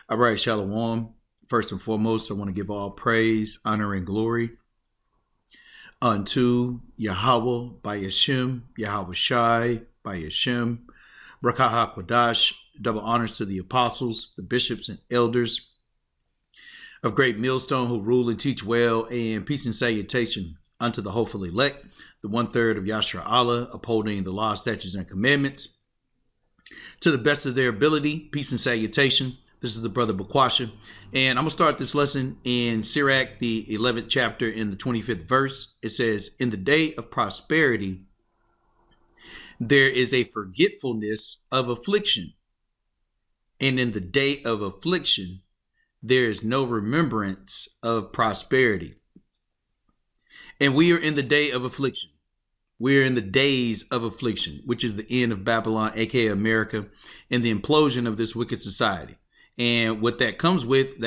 All right, Shalom. First and foremost, I want to give all praise, honor, and glory unto Yahweh by Yashim, Yahweh Shai by Yashim, Brakah HaKodash. Double honors to the apostles, the bishops, and elders of Great Millstone who rule and teach well, and peace and salutation unto the hopeful elect, the 1/3 of Yashra Allah, upholding the law, statutes, and commandments to the best of their ability. Peace and salutation. This is the brother Bakwasha, and I'm going to start this lesson in Sirach, the 11th chapter, in the 25th verse. It says, in the day of prosperity, there is a forgetfulness of affliction, and in the day of affliction, there is no remembrance of prosperity. And we are in the day of affliction. We are in the days of affliction, which is the end of Babylon, aka America, and the implosion of this wicked society. And what that comes with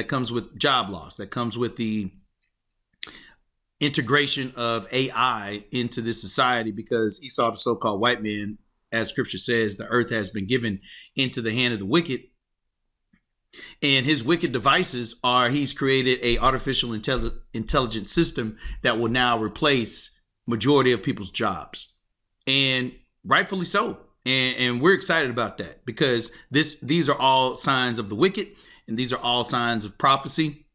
job loss. That comes with the integration of AI into this society, because Esau, the so-called white man, as scripture says, the earth has been given into the hand of the wicked. And his wicked devices are, he's created a artificial intelligence system that will now replace majority of people's jobs, and rightfully so. And we're excited about that, because these are all signs of the wicked, and these are all signs of prophecy,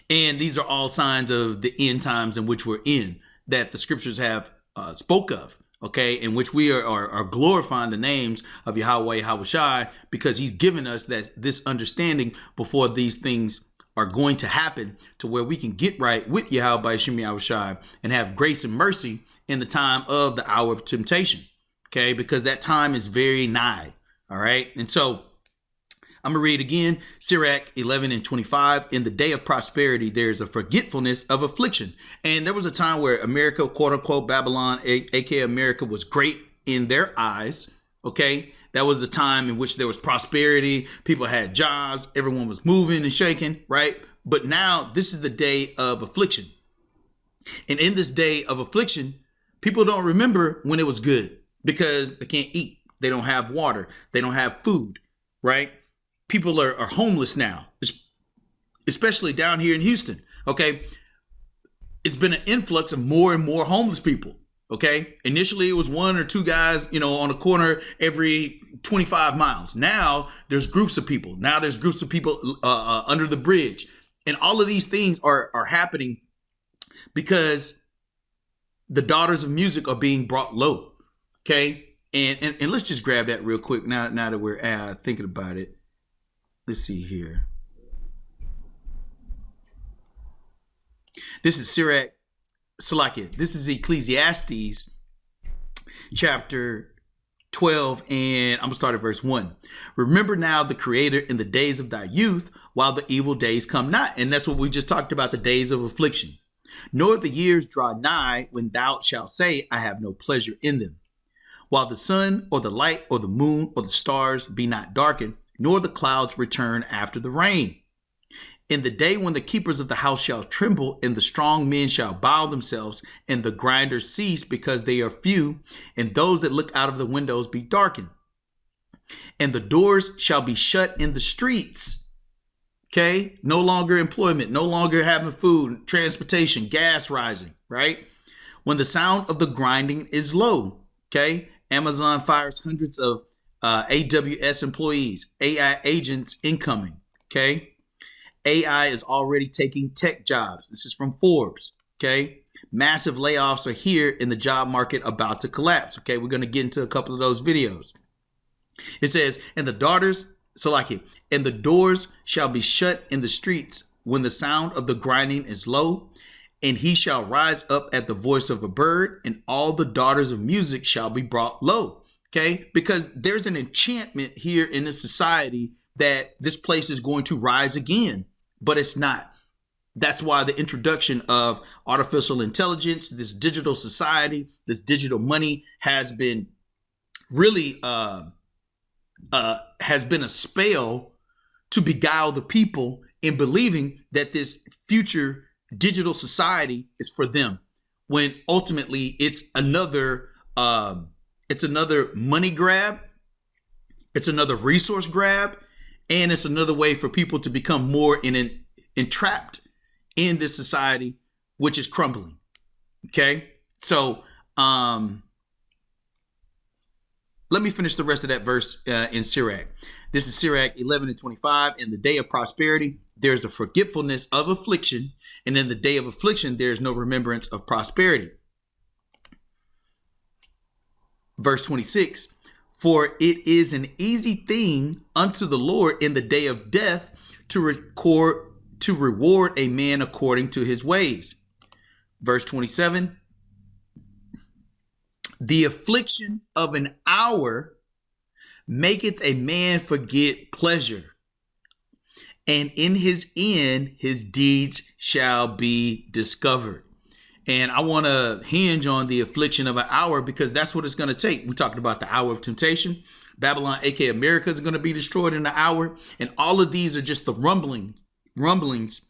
and these are all signs of the end times in which we're in, that the scriptures have spoke of. Okay, in which we are glorifying the names of Yahweh, Yahweh Shai, because he's given us this understanding before these things are going to happen, to where we can get right with Yahweh, Yahweh Shai, and have grace and mercy in the time of the hour of temptation. Okay, because that time is very nigh. All right, and so I'm going to read again, Sirach 11 and 25. In the day of prosperity, there's a forgetfulness of affliction. And there was a time where America, quote unquote, Babylon, aka America, was great in their eyes. Okay, that was the time in which there was prosperity. People had jobs. Everyone was moving and shaking, right? But now this is the day of affliction. And in this day of affliction, people don't remember when it was good, because they can't eat. They don't have water. They don't have food, right? People are homeless now, especially down here in Houston. Okay. It's been an influx of more and more homeless people. Okay. Initially, it was one or two guys, on a corner every 25 miles. Now there's groups of people. Now there's groups of people under the bridge. And all of these things are happening because the daughters of music are being brought low. Okay. And let's just grab that real quick now that we're thinking about it. Let's see here. This is Sirach, Salakia. This is Ecclesiastes chapter 12, and I'm going to start at verse 1. Remember now the Creator in the days of thy youth, while the evil days come not. And that's what we just talked about, the days of affliction. Nor the years draw nigh when thou shalt say, I have no pleasure in them. While the sun or the light or the moon or the stars be not darkened, nor the clouds return after the rain. In the day when the keepers of the house shall tremble, and the strong men shall bow themselves, and the grinders cease because they are few, and those that look out of the windows be darkened. And the doors shall be shut in the streets. Okay? No longer employment, no longer having food, transportation, gas rising, right? When the sound of the grinding is low. Okay? Amazon fires hundreds of AWS employees, AI agents incoming. Okay. AI is already taking tech jobs. This is from Forbes. Okay. Massive layoffs are here in the job market, about to collapse. Okay. We're going to get into a couple of those videos. It says, and the doors shall be shut in the streets when the sound of the grinding is low, and he shall rise up at the voice of a bird, and all the daughters of music shall be brought low. Okay, because there's an enchantment here in this society that this place is going to rise again, but it's not. That's why the introduction of artificial intelligence, this digital society, this digital money has been really has been a spell to beguile the people in believing that this future digital society is for them, when ultimately it's another money grab, it's another resource grab, And it's another way for people to become more entrapped in this society, which is crumbling. Okay. So let me finish the rest of that verse in Sirach. This is Sirach 11:25. In the day of prosperity, there's a forgetfulness of affliction. And in the day of affliction, there's no remembrance of prosperity. Verse 26. For it is an easy thing unto the Lord in the day of death to reward a man according to his ways. Verse 27. The affliction of an hour maketh a man forget pleasure, and in his end his deeds shall be discovered. And I want to hinge on the affliction of an hour because that's what it's going to take. We talked about the hour of temptation. Babylon, aka America, is going to be destroyed in an hour. And all of these are just the rumblings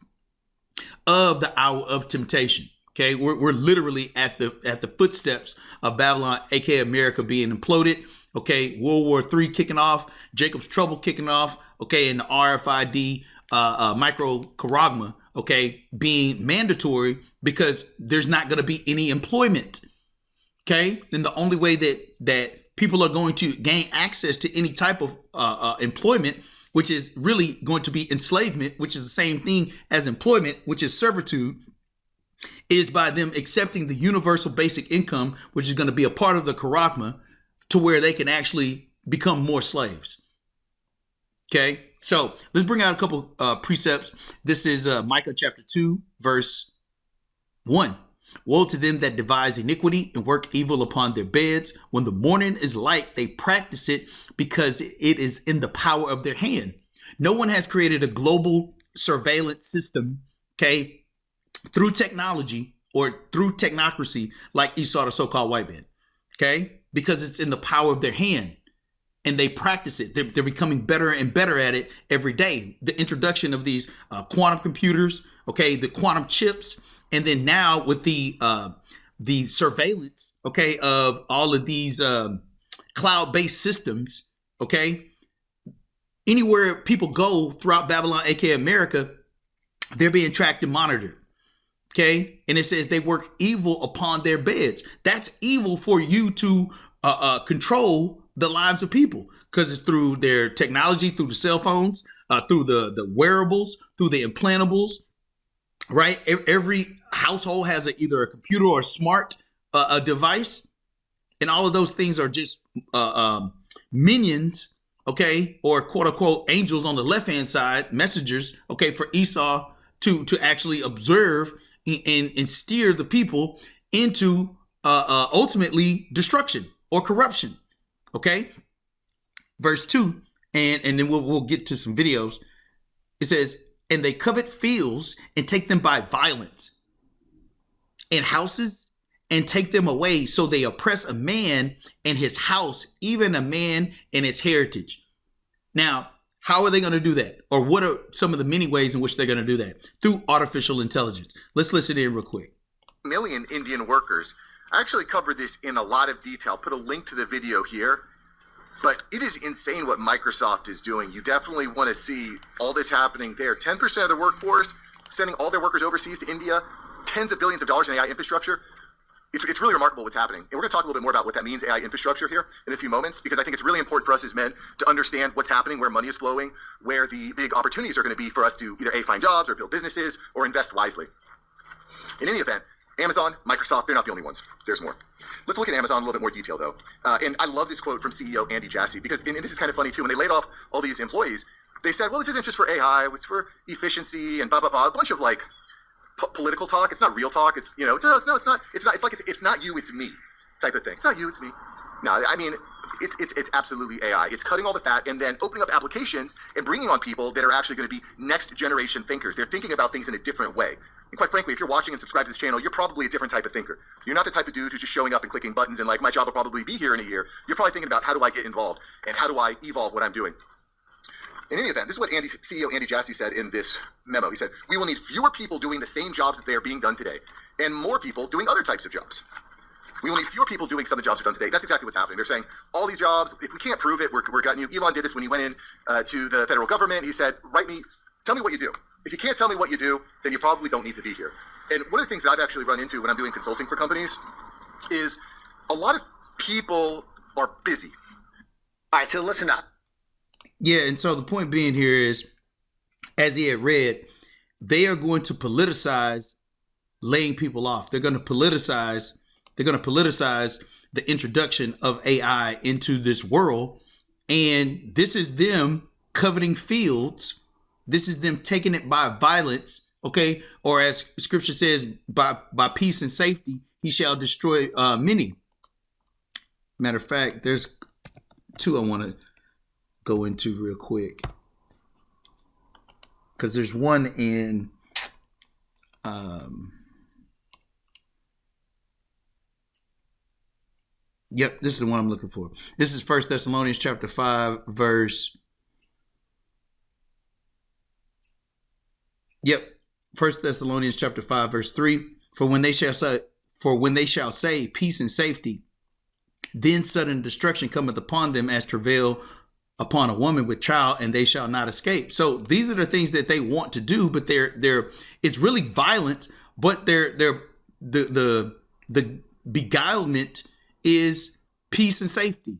of the hour of temptation. Okay, we're literally at the footsteps of Babylon, aka America, being imploded. Okay, World War III kicking off, Jacob's Trouble kicking off. Okay, and the RFID micro Charagma, okay, being mandatory because there's not going to be any employment. Okay, and the only way that people are going to gain access to any type of employment, which is really going to be enslavement, which is the same thing as employment, which is servitude, is by them accepting the universal basic income, which is going to be a part of the Charagma, to where they can actually become more slaves. Okay, so let's bring out a couple precepts. This is Micah chapter 2, verse 1. Woe to them that devise iniquity and work evil upon their beds. When the morning is light, they practice it because it is in the power of their hand. No one has created a global surveillance system, okay, through technology or through technocracy like Esau, the so-called white man, okay, because it's in the power of their hand. And they practice it. They're becoming better and better at it every day. The introduction of these quantum computers, okay, the quantum chips, and then now with the surveillance, okay, of all of these cloud-based systems, okay, anywhere people go throughout Babylon, aka America, they're being tracked and monitored. Okay, and it says they work evil upon their beds. That's evil for you to control the lives of people, because it's through their technology, through the cell phones, through the wearables, through the implantables, right? Every household has either a computer or a smart device, and all of those things are just minions, okay, or quote unquote angels on the left hand side, messengers, okay, for Esau to actually observe and steer the people into ultimately destruction or corruption. Okay, verse 2, and then we'll get to some videos. It says, and they covet fields and take them by violence, and houses and take them away. So they oppress a man and his house, even a man and his heritage. Now, how are they going to do that? Or what are some of the many ways in which they're going to do that? Through artificial intelligence. Let's listen in real quick. Million Indian workers. I actually covered this in a lot of detail. Put a link to the video here. But it is insane what Microsoft is doing. You definitely want to see all this happening there. 10% of the workforce sending all their workers overseas to India, tens of billions of dollars in AI infrastructure. It's really remarkable what's happening. And we're going to talk a little bit more about what that means, AI infrastructure, here in a few moments, because I think it's really important for us as men to understand what's happening, where money is flowing, where the big opportunities are going to be for us to either A, find jobs or build businesses or invest wisely. In any event, Amazon, Microsoft, they're not the only ones. There's more. Let's look at Amazon in a little bit more detail, though. And I love this quote from CEO Andy Jassy, because and this is kind of funny, too. When they laid off all these employees, they said, well, this isn't just for AI, it's for efficiency and blah, blah, blah. A bunch of, like, political talk. It's not real talk. It's, you know, no, it's not. It's like it's not you, it's me type of thing. It's not you, it's me. No, I mean, it's absolutely AI. It's cutting all the fat and then opening up applications and bringing on people that are actually going to be next generation thinkers. They're thinking about things in a different way. And quite frankly, if you're watching and subscribe to this channel, you're probably a different type of thinker. You're not the type of dude who's just showing up and clicking buttons and like, my job will probably be here in a year. You're probably thinking about, how do I get involved and how do I evolve what I'm doing? In any event, this is what CEO Andy Jassy said in this memo. He said, we will need fewer people doing the same jobs that they are being done today and more people doing other types of jobs. We will need fewer people doing some of the jobs are done today. That's exactly what's happening. They're saying all these jobs, if we can't prove it, we're gutting you. Elon did this when he went in to the federal government. He said, tell me what you do. If you can't tell me what you do, then you probably don't need to be here. And one of the things that I've actually run into when I'm doing consulting for companies is a lot of people are busy. All right, so listen up. Yeah, and so the point being here is, as he had read, they are going to politicize laying people off. They're going to politicize the introduction of AI into this world. And this is them coveting fields. This is them taking it by violence. Okay. Or as scripture says, by peace and safety, he shall destroy many. Matter of fact, there's two I want to go into real quick. Because there's one in yep, this is the one I'm looking for. This is 1 Thessalonians chapter 5, verse. Yep. 1 Thessalonians chapter 5, verse 3. For when they shall say peace and safety, then sudden destruction cometh upon them as travail upon a woman with child, and they shall not escape. So these are the things that they want to do, but it's really violent, but the beguilement is peace and safety.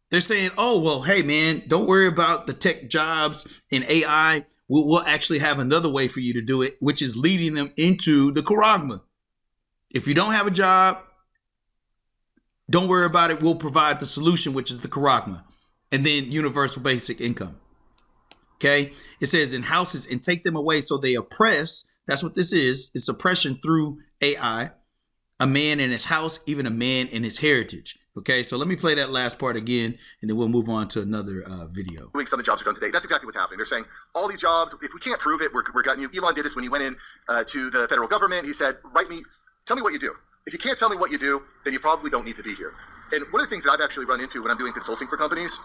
They're saying, oh, well, hey, man, don't worry about the tech jobs and AI. We'll actually have another way for you to do it, which is leading them into the Charagma. If you don't have a job, don't worry about it. We'll provide the solution, which is the Charagma, and then universal basic income. Okay. It says in houses and take them away. So they oppress. That's what this is. It's oppression through AI. A man in his house, even a man in his heritage. Okay, so let me play that last part again, and then we'll move on to another video. Doing some of the jobs are done today. That's exactly what's happening. They're saying all these jobs, if we can't prove it, we're gutting you. Elon did this when he went in to the federal government. He said, tell me what you do. If you can't tell me what you do, then you probably don't need to be here. And one of the things that I've actually run into when I'm doing consulting for companies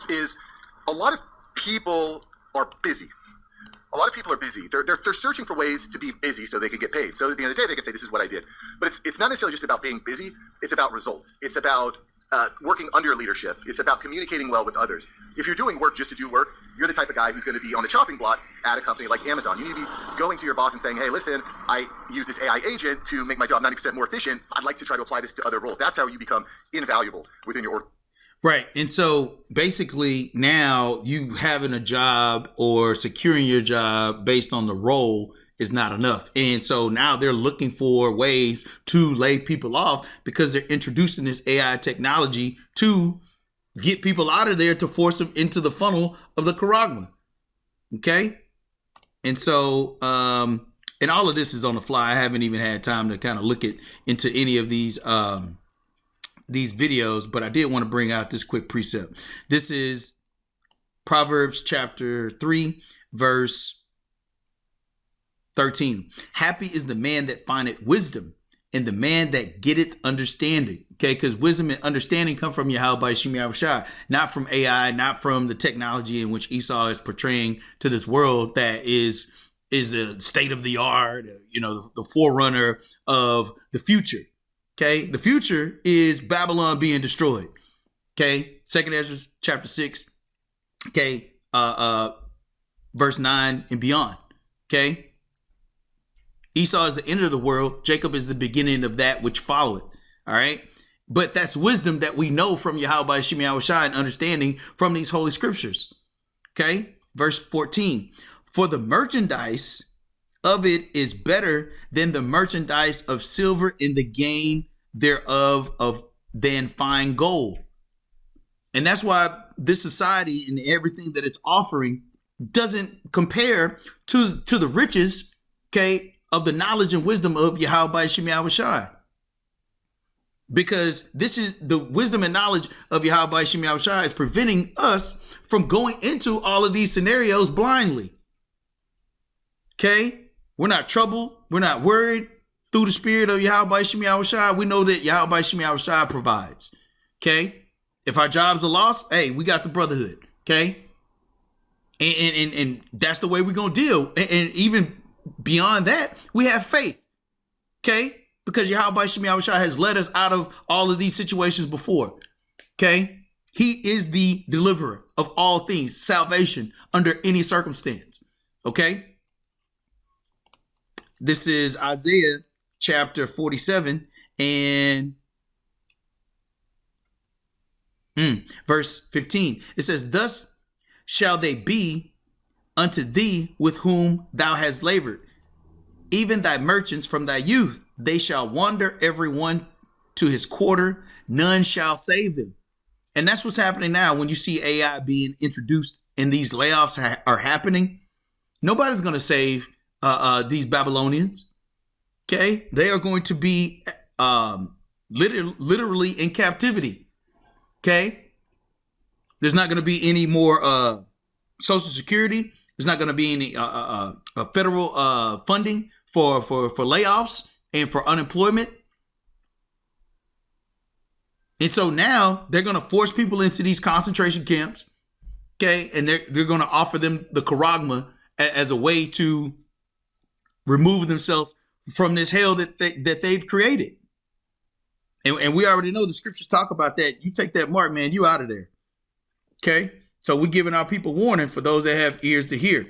is a lot of people are busy. A lot of people are busy. They're searching for ways to be busy so they can get paid. So at the end of the day, they can say, this is what I did. But it's not necessarily just about being busy. It's about results. It's about working under leadership. It's about communicating well with others. If you're doing work just to do work, you're the type of guy who's going to be on the chopping block at a company like Amazon. You need to be going to your boss and saying, hey, listen, I use this AI agent to make my job 90% more efficient. I'd like to try to apply this to other roles. That's how you become invaluable within your organization. Right. And so basically now you having a job or securing your job based on the role is not enough. And so now they're looking for ways to lay people off because they're introducing this AI technology to get people out of there to force them into the funnel of the Charagma. Okay. And so, and all of this is on the fly. I haven't even had time to kind of look into any of these videos, but I did want to bring out this quick precept. This is Proverbs chapter 3, verse 13. Happy is the man that findeth wisdom and the man that getteth understanding. Okay, because wisdom and understanding come from Yahweh Shemi Shai, not from AI, not from the technology in which Esau is portraying to this world that is the state of the art, the forerunner of the future. Okay, the future is Babylon being destroyed. Okay, 2nd Ezra chapter 6, okay, verse 9 and beyond. Okay, Esau is the end of the world. Jacob is the beginning of that which followeth. All right, but that's wisdom that we know from Yahweh Shemi Shai and understanding from these holy scriptures. Okay, verse 14. For the merchandise of it is better than the merchandise of silver, in the gain thereof than fine gold. And that's why this society and everything that it's offering doesn't compare to the riches, okay, of the knowledge and wisdom of Yahweh Shemi Shai. Because this is the wisdom and knowledge of Yahweh Shemi Shai is preventing us from going into all of these scenarios blindly. Okay, we're not troubled. We're not worried. Through the spirit of Yahweh Shemi Shai, we know that Yahweh Shemi Shai provides. Okay, if our jobs are lost, hey, we got the brotherhood. Okay, and that's the way we're gonna deal. And even beyond that, we have faith. Okay, because Yahweh Shemi Shai has led us out of all of these situations before. Okay? He is the deliverer of all things, salvation under any circumstance. Okay? This is Isaiah chapter 47 and verse 15. It says, thus shall they be unto thee with whom thou hast labored, even thy merchants from thy youth. They shall wander every one to his quarter, none shall save them. And that's what's happening now when you see AI being introduced and these layoffs are happening. Nobody's going to save these Babylonians. Okay? They are going to be literally in captivity. Okay? There's not going to be any more Social Security. There's not going to be any federal funding for layoffs and for unemployment. And so now they're going to force people into these concentration camps. Okay. And they're going to offer them the Charagma as a way to remove themselves from this hell that they've created. And we already know the scriptures talk about that. You take that mark, man, you out of there. Okay. So we're giving our people warning for those that have ears to hear.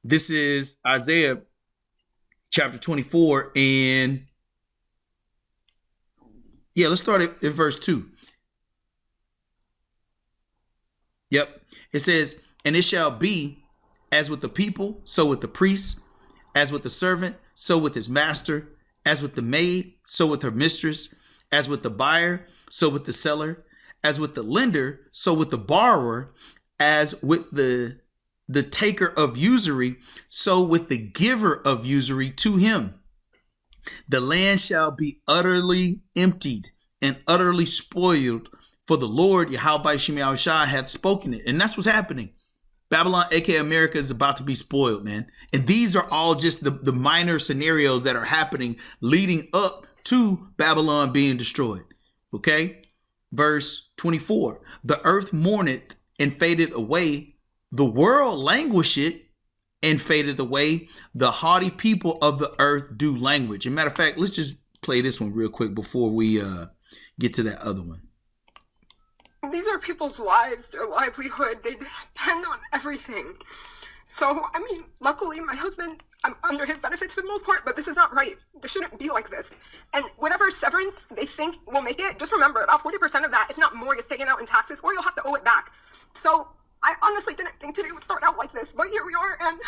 This is Isaiah chapter 24 and let's start at verse 2. Yep. It says, and it shall be as with the people, so with the priest, as with the servant, so with his master, as with the maid, so with her mistress, as with the buyer, so with the seller, as with the lender, so with the borrower, as with the taker of usury, so with the giver of usury to him. The land shall be utterly emptied and utterly spoiled, for the Lord Yahweh Shemi Shai hath spoken it. And that's what's happening. Babylon, aka America, is about to be spoiled, man. And these are all just the minor scenarios that are happening leading up to Babylon being destroyed. Okay? Verse 24. The earth mourneth and faded away. The world languisheth and faded away. The haughty people of the earth do language. As a matter of fact, let's just play this one real quick before we get to that other one. These are people's lives, their livelihood. They depend on everything. So, I mean, luckily my husband, I'm under his benefits for the most part, but this is not right. This shouldn't be like this. And whatever severance they think will make it, just remember about 40% of that, if not more, is taken out in taxes, or you'll have to owe it back. So I honestly didn't think today would start out like this, but here we are, and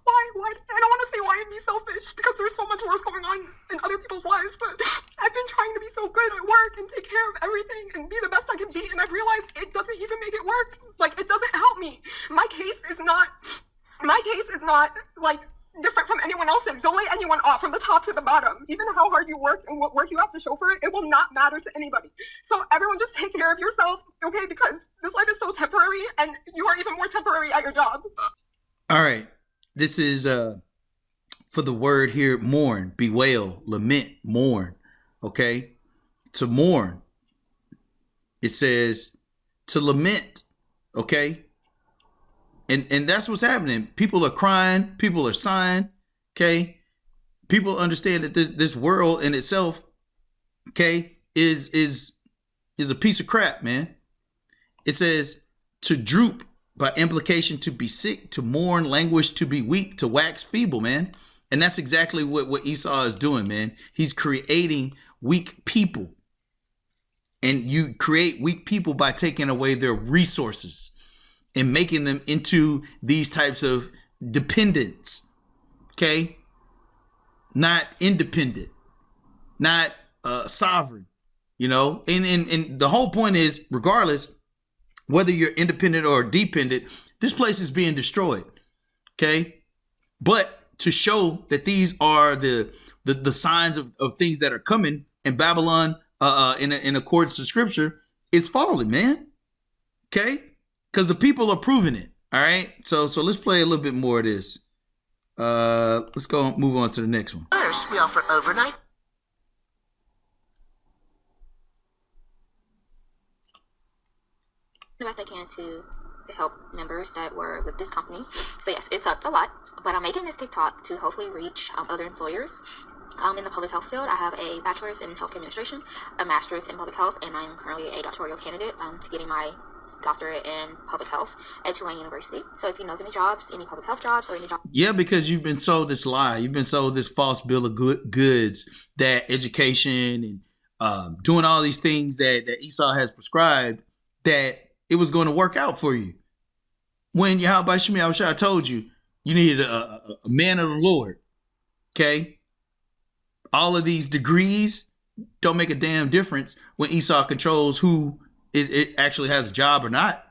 why? I don't want to say why and be selfish, because there's so much worse going on in other people's lives, but I've been trying to be so good at work and take care of everything and be the best I can be, and I've realized it doesn't even make it work. Like, it doesn't help me. My case is not like different from anyone else's. Don't lay anyone off from the top to the bottom. Even how hard you work and what work you have to show for it, it will not matter to anybody. So everyone just take care of yourself, okay? Because this life is so temporary, and you are even more temporary at your job. All right. This is for the word here, mourn, bewail, lament, mourn. Okay? To mourn. It says to lament. Okay? And that's what's happening. People are crying. People are sighing. Okay? People understand that this world in itself, okay, is a piece of crap, man. It says to droop, by implication, to be sick, to mourn, languish, to be weak, to wax feeble, man. And that's exactly what Esau is doing, man. He's creating weak people. And you create weak people by taking away their resources and making them into these types of dependents. Okay? Not independent, not sovereign, you know? And the whole point is, regardless, whether you're independent or dependent, this place is being destroyed. Okay. But to show that these are the signs of things that are coming, and Babylon, in accordance to scripture, it's falling, man. Okay. Because the people are proving it. All right. So let's play a little bit more of this. Let's move on to the next one. First, we offer overnight. The best I can to help members that were with this company. So yes, it sucked a lot, but I'm making this TikTok to hopefully reach other employers in the public health field. I have a bachelor's in healthcare administration, a master's in public health, and I'm currently a doctoral candidate to getting my doctorate in public health at Tulane University. So if you know of any jobs, any public health jobs or any jobs. Yeah, because you've been sold this lie. You've been sold this false bill of goods that education and doing all these things that Esau has prescribed, that it was going to work out for you. When Yahweh Shemi Awashai told you, you needed a man of the Lord. Okay? All of these degrees don't make a damn difference when Esau controls who it actually has a job or not.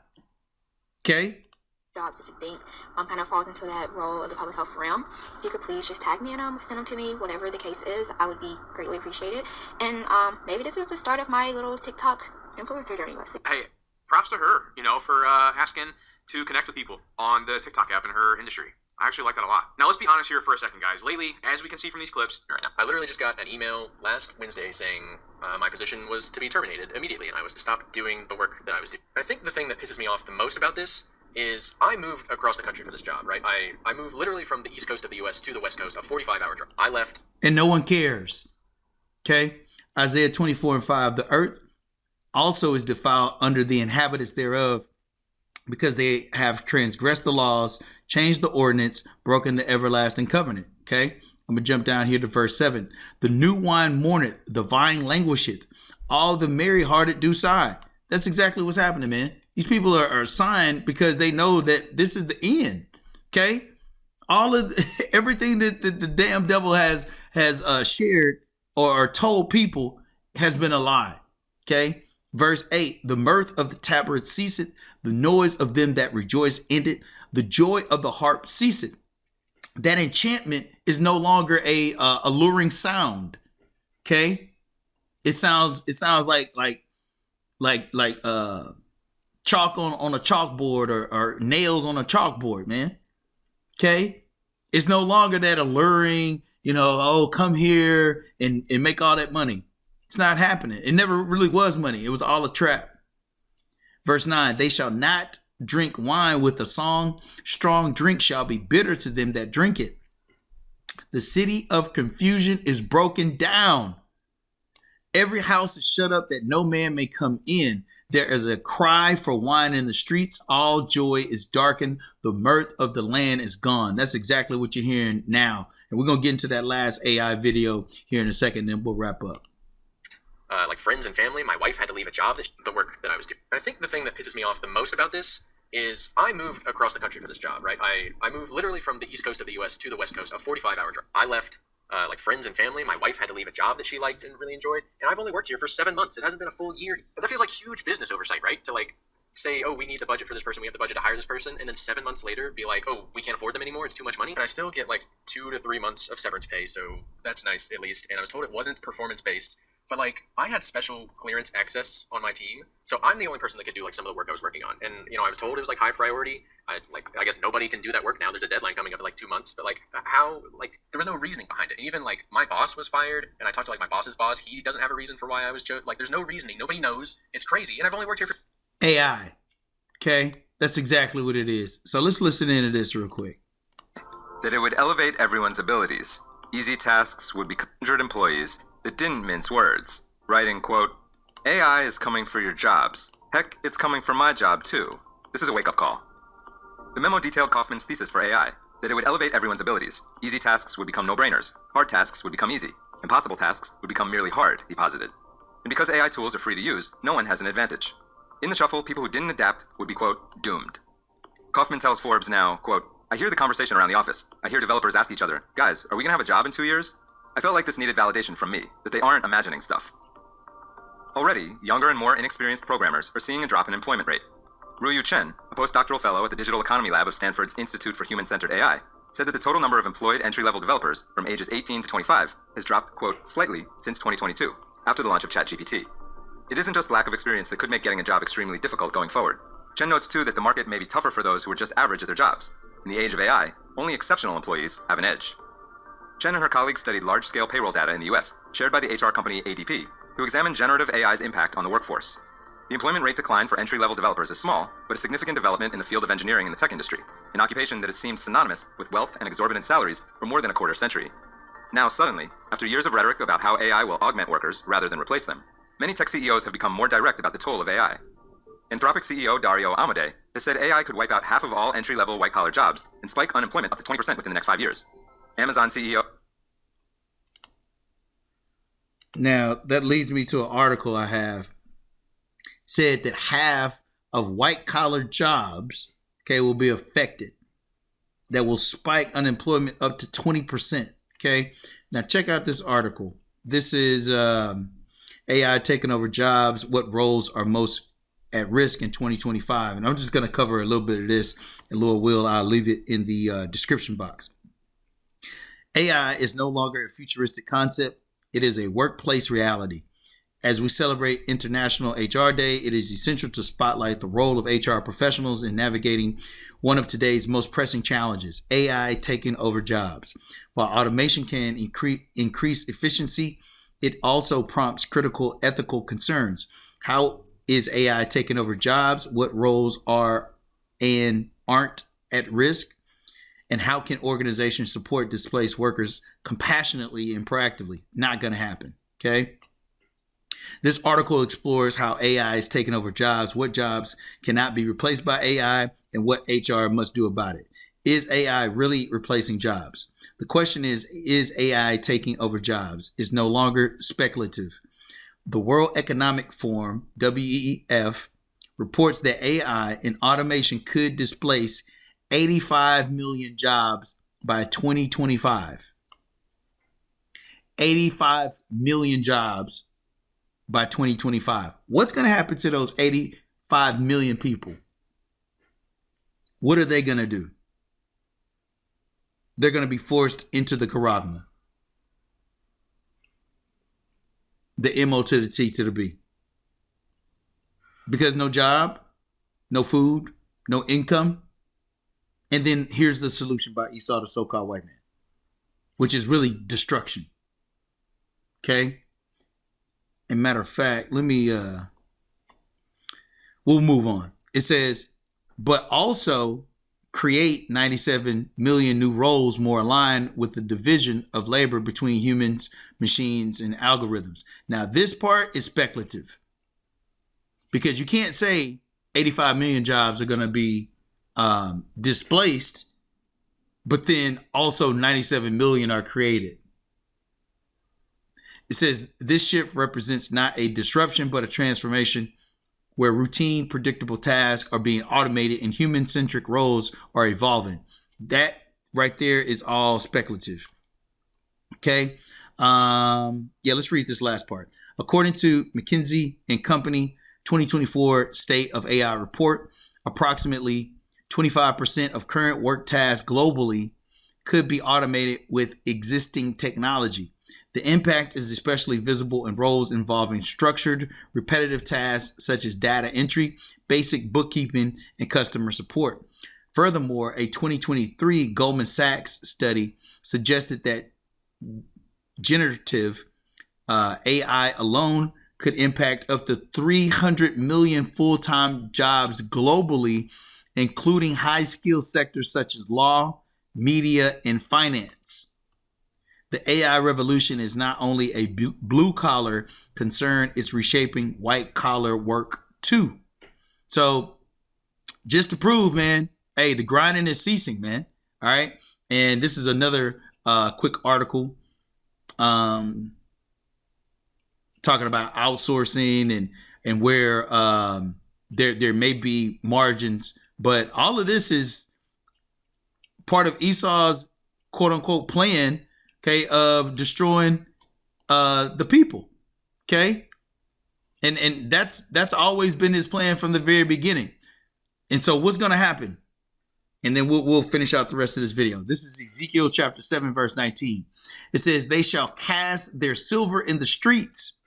Okay? Jobs, if you think kind of falls into that role of the public health realm, if you could please just tag me in them, send them to me, whatever the case is, I would be greatly appreciated. And maybe this is the start of my little TikTok influencer journey. Hey, props to her, for asking to connect with people on the TikTok app in her industry. I actually like that a lot. Now, let's be honest here for a second, guys. Lately, as we can see from these clips, right now, I literally just got an email last Wednesday saying my position was to be terminated immediately, and I was to stop doing the work that I was doing. I think the thing that pisses me off the most about this is I moved across the country for this job, right? I moved literally from the east coast of the U.S. to the west coast, a 45-hour drive. I left. And no one cares. Okay? Isaiah 24:5, the earth also is defiled under the inhabitants thereof, because they have transgressed the laws, changed the ordinance, broken the everlasting covenant. Okay? I'm going to jump down here to verse 7. The new wine mourneth, the vine languisheth, all the merry-hearted do sigh. That's exactly what's happening, man. These people are sighing because they know that this is the end. Okay? All of everything that the damn devil has shared or told people has been a lie. Okay? Verse 8, the mirth of the tabret ceaseth, the noise of them that rejoice ended, the joy of the harp ceaseth. That enchantment is no longer a alluring sound. Okay? It sounds like chalk on a chalkboard or nails on a chalkboard, man. Okay? It's no longer that alluring, oh, come here and make all that money. It's not happening. It never really was money. It was all a trap. Verse 9, they shall not drink wine with a song. Strong drink shall be bitter to them that drink it. The city of confusion is broken down. Every house is shut up that no man may come in. There is a cry for wine in the streets. All joy is darkened. The mirth of the land is gone. That's exactly what you're hearing now. And we're going to get into that last AI video here in a second, then we'll wrap up. Like friends and family, my wife had to leave a job, the work that I was doing. I think the thing that pisses me off the most about this is I moved across the country for this job, right? I moved literally from the east coast of the U.S. to the west coast, a 45-hour drive. I left like friends and family. My wife had to leave a job that she liked and really enjoyed, and I've only worked here for 7 months. It hasn't been a full year. But that feels like huge business oversight, right? To say, oh, we need the budget for this person, we have the budget to hire this person, and then 7 months later be like, oh, we can't afford them anymore, it's too much money. And I still get 2 to 3 months of severance pay, so that's nice at least. And I was told it wasn't performance-based. But I had special clearance access on my team, so I'm the only person that could do some of the work I was working on. And I was told it was high priority. I guess nobody can do that work now. There's a deadline coming up in 2 months. But how there was no reasoning behind it. And even my boss was fired, and I talked to my boss's boss. He doesn't have a reason for why I was there's no reasoning. Nobody knows. It's crazy. And I've only worked here for AI. Okay, that's exactly what it is. So let's listen into this real quick. That it would elevate everyone's abilities. Easy tasks would be 100 employees that didn't mince words, writing, quote, AI is coming for your jobs. Heck, it's coming for my job too. This is a wake-up call. The memo detailed Kaufman's thesis for AI, that it would elevate everyone's abilities. Easy tasks would become no-brainers. Hard tasks would become easy. Impossible tasks would become merely hard, he posited. And because AI tools are free to use, no one has an advantage. In the shuffle, people who didn't adapt would be, quote, doomed. Kaufman tells Forbes now, quote, I hear the conversation around the office. I hear developers ask each other, guys, are we gonna have a job in 2 years? I felt like this needed validation from me, that they aren't imagining stuff. Already, younger and more inexperienced programmers are seeing a drop in employment rate. Ruyu Chen, a postdoctoral fellow at the Digital Economy Lab of Stanford's Institute for Human-Centered AI, said that the total number of employed entry-level developers from ages 18 to 25 has dropped, quote, slightly since 2022, after the launch of ChatGPT. It isn't just lack of experience that could make getting a job extremely difficult going forward. Chen notes too that the market may be tougher for those who are just average at their jobs. In the age of AI, only exceptional employees have an edge. Chen and her colleagues studied large-scale payroll data in the US, shared by the HR company ADP, who examined generative AI's impact on the workforce. The employment rate decline for entry-level developers is small, but a significant development in the field of engineering in the tech industry, an occupation that has seemed synonymous with wealth and exorbitant salaries for more than a quarter century. Now, suddenly, after years of rhetoric about how AI will augment workers rather than replace them, many tech CEOs have become more direct about the toll of AI. Anthropic CEO Dario Amodei has said AI could wipe out half of all entry-level white-collar jobs and spike unemployment up to 20% within the next 5 years. Amazon CEO... Now, that leads me to an article I have said that half of white-collar jobs, okay, will be affected. That will spike unemployment up to 20%, okay? Now, check out this article. This is AI taking over jobs, what roles are most at risk in 2025. And I'm just going to cover a little bit of this, and Lord will, I'll leave it in the description box. AI is no longer a futuristic concept. It is a workplace reality. As we celebrate International HR Day, it is essential to spotlight the role of HR professionals in navigating one of today's most pressing challenges, AI taking over jobs. While automation can increase efficiency, it also prompts critical ethical concerns. How is AI taking over jobs? What roles are and aren't at risk? And how can organizations support displaced workers compassionately and proactively? Not going to happen, okay? This article explores how AI is taking over jobs, what jobs cannot be replaced by AI, and what HR must do about it. Is AI really replacing jobs? The question is AI taking over jobs? Is no longer speculative. The World Economic Forum, WEF, reports that AI and automation could displace 85 million jobs by 2025. 85 million jobs by 2025. What's going to happen to those 85 million people? What are they going to do? They're going to be forced into the Charagma. The M-O to the T to the B. Because no job, no food, no income. And then here's the solution by Esau, the so-called white man, which is really destruction. Okay? And matter of fact, we'll move on. It says, but also create 97 million new roles more aligned with the division of labor between humans, machines, and algorithms. Now, this part is speculative because you can't say 85 million jobs are going to be displaced, but then also 97 million are created. It says this shift represents not a disruption, but a transformation where routine, predictable tasks are being automated and human-centric roles are evolving. That right there is all speculative. Okay. Let's read this last part. According to McKinsey & Company 2024 State of AI report, approximately 25% of current work tasks globally could be automated with existing technology. The impact is especially visible in roles involving structured, repetitive tasks such as data entry, basic bookkeeping, and customer support. Furthermore, a 2023 Goldman Sachs study suggested that generative AI alone could impact up to 300 million full-time jobs globally, including high-skill sectors such as law, media, and finance. The AI revolution is not only a blue-collar concern, it's reshaping white-collar work too. So just to prove, man, hey, the grinding is ceasing, man. All right. And this is another quick article talking about outsourcing and where there may be margins. But all of this is part of Esau's quote unquote plan, okay, of destroying the people. Okay. And that's always been his plan from the very beginning. And so what's going to happen? And then we'll finish out the rest of this video. This is Ezekiel chapter 7, verse 19. It says, they shall cast their silver in the streets,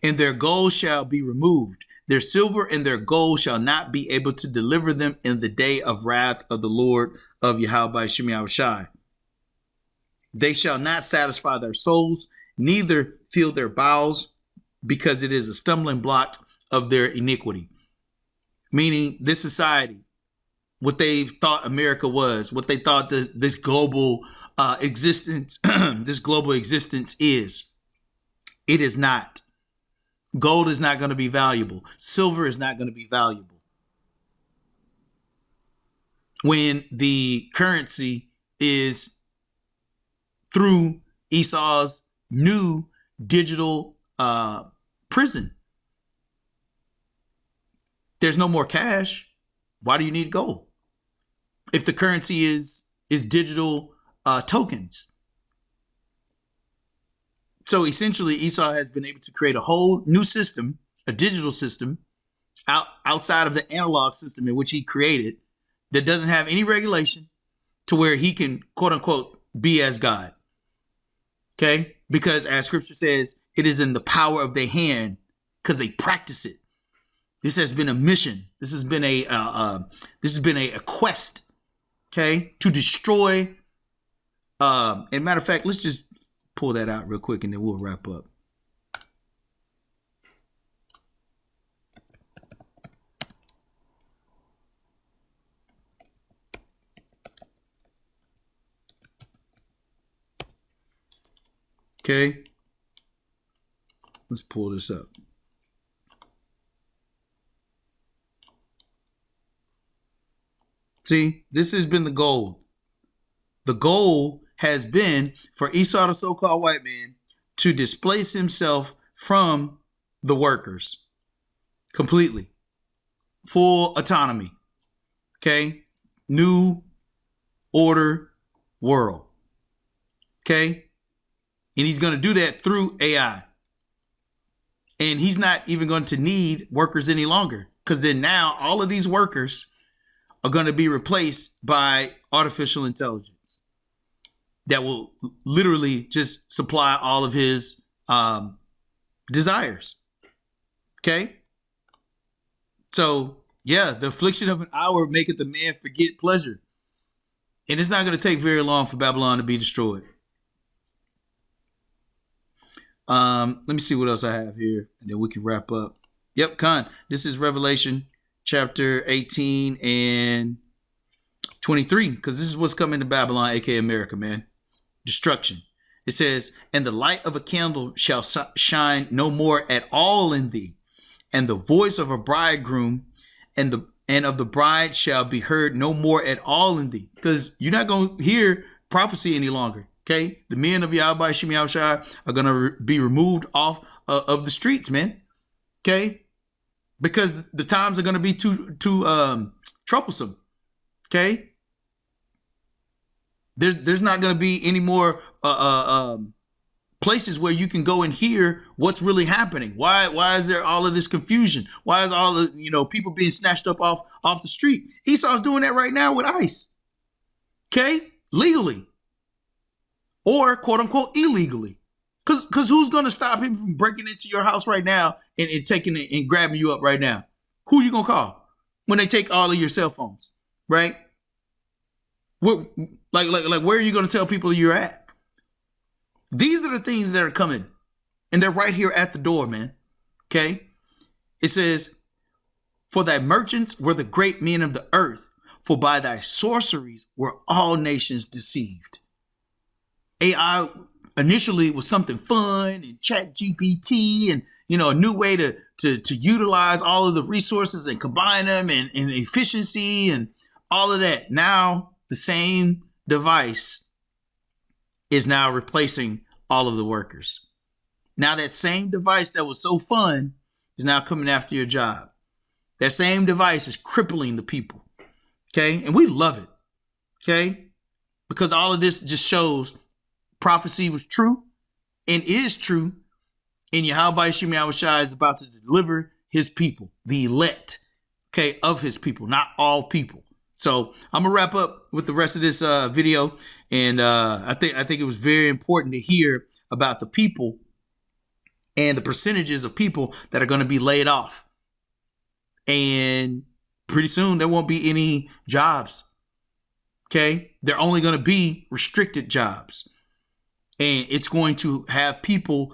and their gold shall be removed. Their silver and their gold shall not be able to deliver them in the day of wrath of the Lord of Yahweh Shemi Shai. They shall not satisfy their souls, neither fill their bowels, because it is a stumbling block of their iniquity. Meaning this society, what they thought America was, what they thought this global existence, this global existence is. It is not. Gold is not going to be valuable. Silver is not going to be valuable. When the currency is through Esau's new digital prison. There's no more cash. Why do you need gold? If the currency is digital tokens. So essentially, Esau has been able to create a whole new system, a digital system, outside of the analog system in which he created, that doesn't have any regulation, to where he can, quote unquote, be as God. Okay? Because as scripture says, it is in the power of their hand, because they practice it. This has been a mission. This has been a quest, okay, to destroy. And matter of fact, let's just pull that out real quick and then we'll wrap up. Okay. Let's pull this up. See, this has been the goal. The goal has been for Esau, the so-called white man, to displace himself from the workers completely. Full autonomy. Okay? New order world. Okay? And he's going to do that through AI. And he's not even going to need workers any longer, because then now all of these workers are going to be replaced by artificial intelligence that will literally just supply all of his desires. Okay? So, yeah, the affliction of an hour maketh the man forget pleasure. And it's not going to take very long for Babylon to be destroyed. Let me see what else I have here, and then we can wrap up. Yep, Khan. This is Revelation chapter 18 and 23, because this is what's coming to Babylon, aka America, man. Destruction. It says, and the light of a candle shall shine no more at all in thee, and the voice of a bridegroom and of the bride shall be heard no more at all in thee. Because you're not going to hear prophecy any longer. Okay, the men of Yahweh Shem Yahushua are going to be removed off of the streets, man. Okay, because the times are going to be too troublesome. Okay, there's not going to be any more places where you can go and hear what's really happening. Why is there all of this confusion? Why is all the people being snatched up off the street? Esau's doing that right now with ICE. Okay, legally. Or quote unquote illegally. Because who's going to stop him from breaking into your house right now and taking it and grabbing you up right now? Who you going to call when they take all of your cell phones? Right? Where are you going to tell people you're at? These are the things that are coming. And they're right here at the door, man. Okay? It says, for thy merchants were the great men of the earth, for by thy sorceries were all nations deceived. AI initially was something fun and chat GPT and, a new way to utilize all of the resources and combine them and efficiency and all of that. Now the same device is now replacing all of the workers. Now that same device that was so fun is now coming after your job. That same device is crippling the people. Okay. And we love it. Okay. Because all of this just shows prophecy was true and is true, and Yahweh Shem Yahushua is about to deliver his people, the elect, okay, of his people, not all people. So I'm gonna wrap up with the rest of this video, and I think it was very important to hear about the people and the percentages of people that are going to be laid off, and pretty soon there won't be any jobs. Okay, they're only going to be restricted jobs. And it's going to have people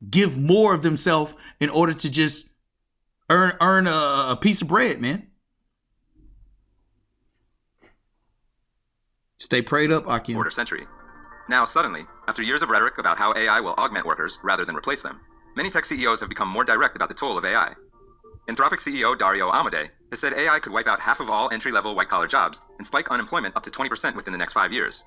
give more of themselves in order to just earn a piece of bread, man. It's Stay prayed up, Akim. quarter century. Now, suddenly, after years of rhetoric about how AI will augment workers rather than replace them, many tech CEOs have become more direct about the toll of AI. Anthropic CEO Dario Amodei has said AI could wipe out half of all entry-level white-collar jobs and spike unemployment up to 20% within the next 5 years.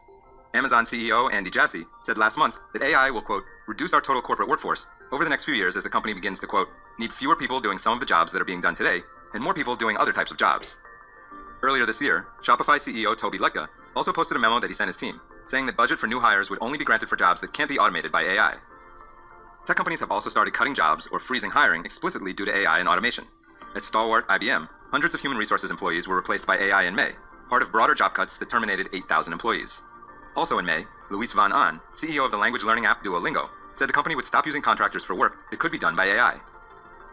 Amazon CEO Andy Jassy said last month that AI will, quote, reduce our total corporate workforce over the next few years as the company begins to, quote, need fewer people doing some of the jobs that are being done today and more people doing other types of jobs. Earlier this year, Shopify CEO Toby Letka also posted a memo that he sent his team, saying that budget for new hires would only be granted for jobs that can't be automated by AI. Tech companies have also started cutting jobs or freezing hiring explicitly due to AI and automation. At stalwart IBM, hundreds of human resources employees were replaced by AI in May, part of broader job cuts that terminated 8,000 employees. Also in May, Luis van Aan, CEO of the language learning app Duolingo, said the company would stop using contractors for work that could be done by AI.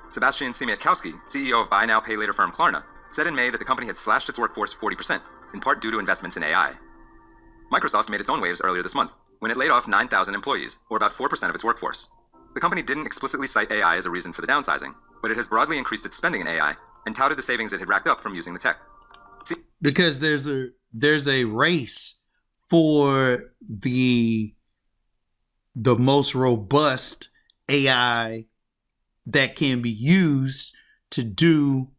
Sebastian Siemiatkowski, CEO of buy now pay later firm Klarna, said in May that the company had slashed its workforce 40%, in part due to investments in AI. Microsoft made its own waves earlier this month, when it laid off 9,000 employees, or about 4% of its workforce. The company didn't explicitly cite AI as a reason for the downsizing, but it has broadly increased its spending in AI and touted the savings it had racked up from using the tech. Because there's a race for the most robust AI that can be used to do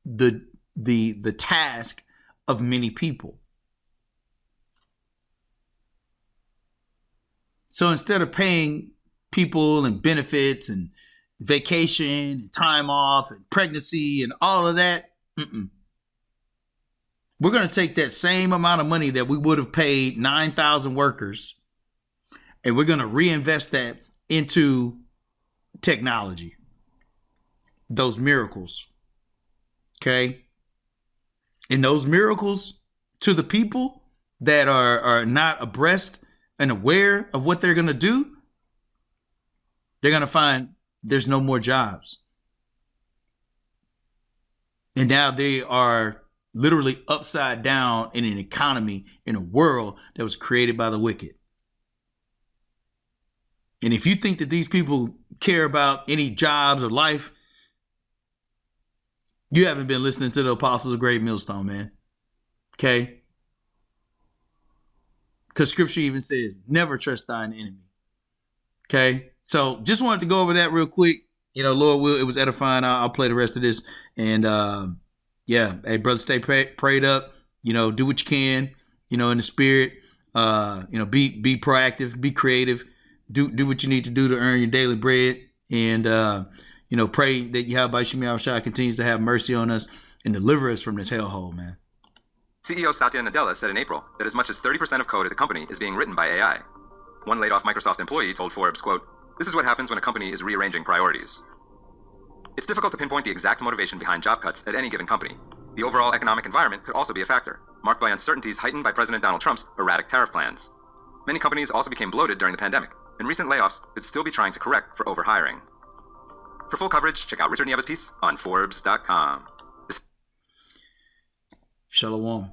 the task of many people. So instead of paying people and benefits and vacation and time off and pregnancy and all of that, we're going to take that same amount of money that we would have paid 9,000 workers, and we're going to reinvest that into technology, those miracles. Okay. And those miracles to the people that are not abreast and aware of what they're going to do, they're going to find there's no more jobs. And now they are literally upside down in an economy, in a world that was created by the wicked. And if you think that these people care about any jobs or life, you haven't been listening to the Apostles of Great Millstone, man. Okay? Because scripture even says, never trust thine enemy. Okay? So just wanted to go over that real quick. You know, Lord will, it was edifying. I'll play the rest of this. And yeah, hey, brother, stay prayed up. You know, do what you can, you know, in the spirit. You know, be proactive, be creative. Do what you need to do to earn your daily bread. And, you know, pray that Yahweh Shemi Awashai continues to have mercy on us and deliver us from this hellhole, man. CEO Satya Nadella said in April that as much as 30% of code at the company is being written by AI. One laid-off Microsoft employee told Forbes, quote, "This is what happens when a company is rearranging priorities." It's difficult to pinpoint the exact motivation behind job cuts at any given company. The overall economic environment could also be a factor, marked by uncertainties heightened by President Donald Trump's erratic tariff plans. Many companies also became bloated during the pandemic, and recent layoffs could still be trying to correct for overhiring. For full coverage, check out Richard Nieves' piece on Forbes.com. Shalom.